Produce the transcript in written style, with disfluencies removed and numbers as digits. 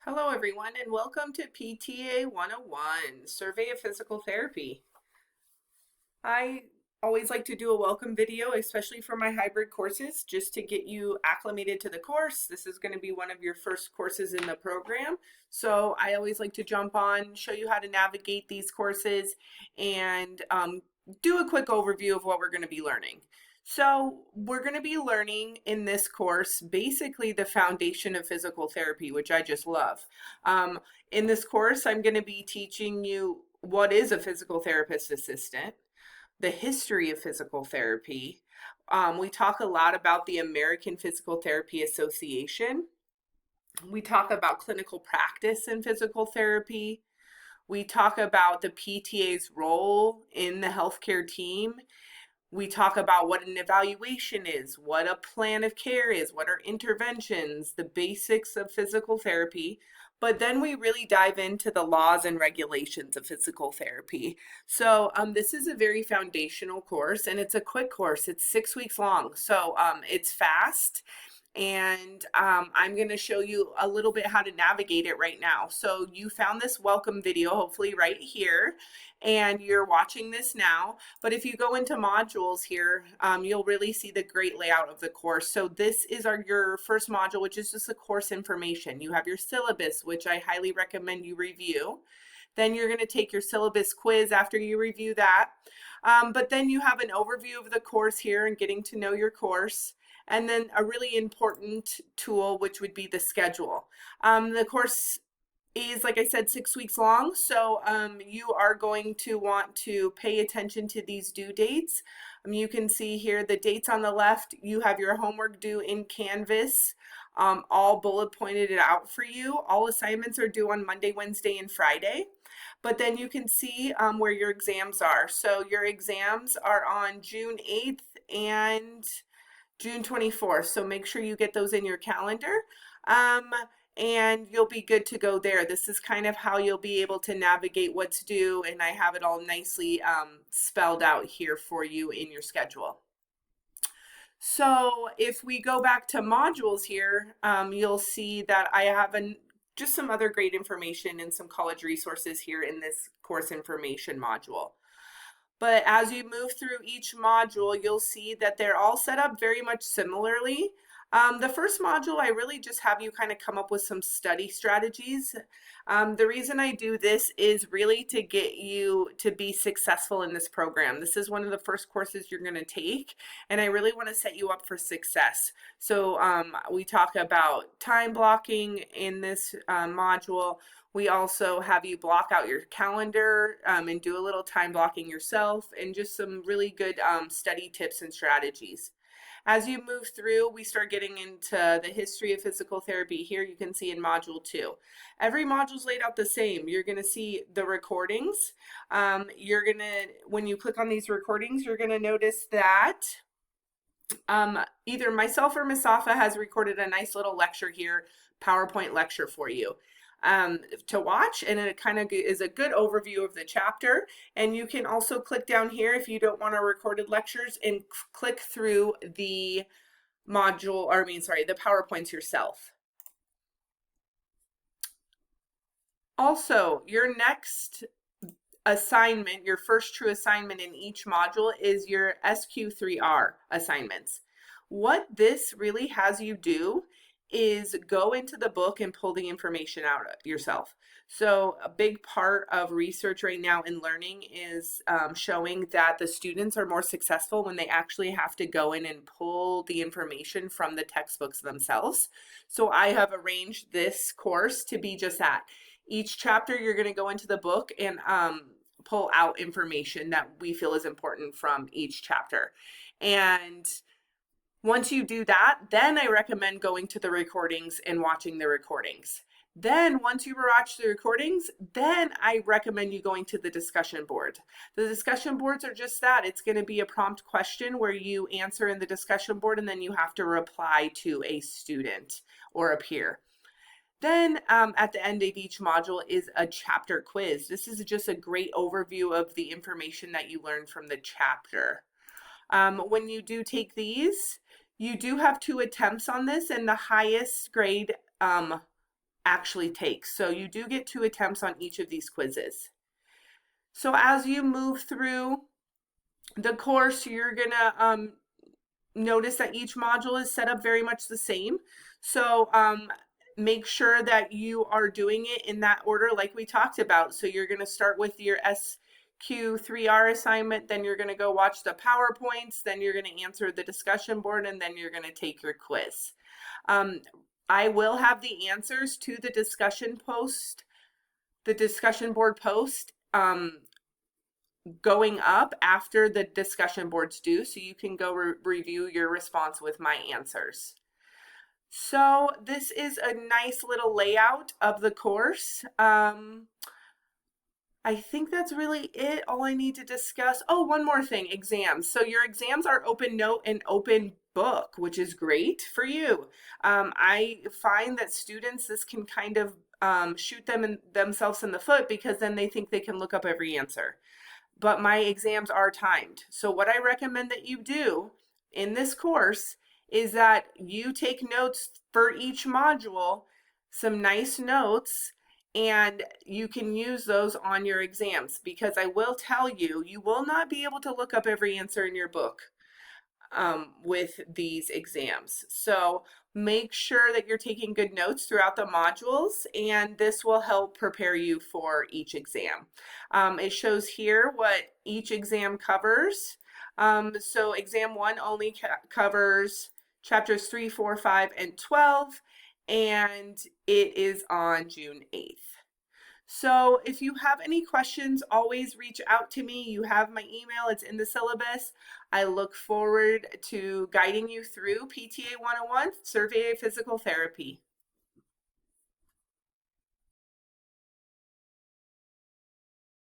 Hello, everyone, and welcome to PTA 101, Survey of Physical Therapy. I always like to do a welcome video, especially for my hybrid courses, just to get you acclimated to the course. This is going to be one of your first courses in the program. So I always like to jump on, show you how to navigate these courses, and do a quick overview of what we're going to be learning. So we're going to be learning in this course basically the foundation of physical therapy, which I just love. Um, in this course, I'm going to be teaching you what is a physical therapist assistant, the history of physical therapy. We talk a lot about the American Physical Therapy Association. We talk about clinical practice in physical therapy. We talk about the PTA's role in the healthcare team. We talk about what an evaluation is, what a plan of care is, what are interventions, the basics of physical therapy. But then we really dive into the laws and regulations of physical therapy. So this is a very foundational course, and it's a quick course. It's 6 weeks long, so it's fast. And I'm going to show you a little bit how to navigate it right now. So you found this welcome video, hopefully right here, and you're watching this now. But if you go into modules here, you'll really see the great layout of the course. So this is your first module, which is just the course information. You have your syllabus, which I highly recommend you review. Then you're going to take your syllabus quiz after you review that. But then you have an overview of the course here and getting to know your course. And then a really important tool, which would be the schedule. The course is, like I said, 6 weeks long. So you are going to want to pay attention to these due dates. You can see here the dates on the left. You have your homework due in Canvas, all bullet pointed out for you. All assignments are due on Monday, Wednesday, and Friday. But then you can see where your exams are. So your exams are on June 8th and June 24th. So make sure you get those in your calendar. And you'll be good to go there. This is kind of how you'll be able to navigate what's due, and I have it all nicely spelled out here for you in your schedule. So if we go back to modules here, you'll see that I have just some other great information and some college resources here in this course information module. But as you move through each module, you'll see that they're all set up very much similarly. The first module, I really just have you kind of come up with some study strategies. The reason I do this is really to get you to be successful in this program. This is one of the first courses you're going to take, and I really want to set you up for success. So we talk about time blocking in this module. We also have you block out your calendar and do a little time blocking yourself, and just some really good study tips and strategies. As you move through, we start getting into the history of physical therapy. Here you can see in module 2. Every module is laid out the same. You're going to see the recordings. When you click on these recordings, you're going to notice that either myself or Misafa has recorded a nice little lecture here, PowerPoint lecture for you to watch, and it kind of is a good overview of the chapter. And you can also click down here if you don't want our recorded lectures and click through the module, or the PowerPoints yourself. Also, your next assignment, your first true assignment in each module, is your SQ3R assignments. What this really has you do is go into the book and pull the information out yourself. So a big part of research right now in learning is showing that the students are more successful when they actually have to go in and pull the information from the textbooks themselves. So I have arranged this course to be just that. Each chapter you're going to go into the book and pull out information that we feel is important from each chapter. And once you do that, then I recommend going to the recordings and watching the recordings. Then once you watch the recordings, then I recommend you going to the discussion board. The discussion boards are just that. It's going to be a prompt question where you answer in the discussion board, and then you have to reply to a student or a peer. Then at the end of each module is a chapter quiz. This is just a great overview of the information that you learned from the chapter. When you do take these, you do have 2 attempts on this, and the highest grade actually takes. So you do get 2 attempts on each of these quizzes. So as you move through the course, you're gonna notice that each module is set up very much the same. So make sure that you are doing it in that order like we talked about. So you're going to start with your SQ3R assignment, then you're going to go watch the PowerPoints, then you're going to answer the discussion board, and then you're going to take your quiz. I will have the answers to the discussion board post going up after the discussion boards do, so you can go review your response with my answers. So this is a nice little layout of the course. I think that's really it, all I need to discuss. Oh, one more thing, exams. So your exams are open note and open book, which is great for you. I find that students, this can kind of shoot themselves in the foot, because then they think they can look up every answer. But my exams are timed. So what I recommend that you do in this course is that you take notes for each module, some nice notes, and you can use those on your exams, because I will tell you, you will not be able to look up every answer in your book with these exams. So make sure that you're taking good notes throughout the modules, and this will help prepare you for each exam. It shows here what each exam covers. So exam 1 only covers chapters 3, 4, 5, and 12, and it is on June 8th. So if you have any questions, always reach out to me. You have my email, it's in the syllabus. I look forward to guiding you through PTA 101, Survey of Physical Therapy.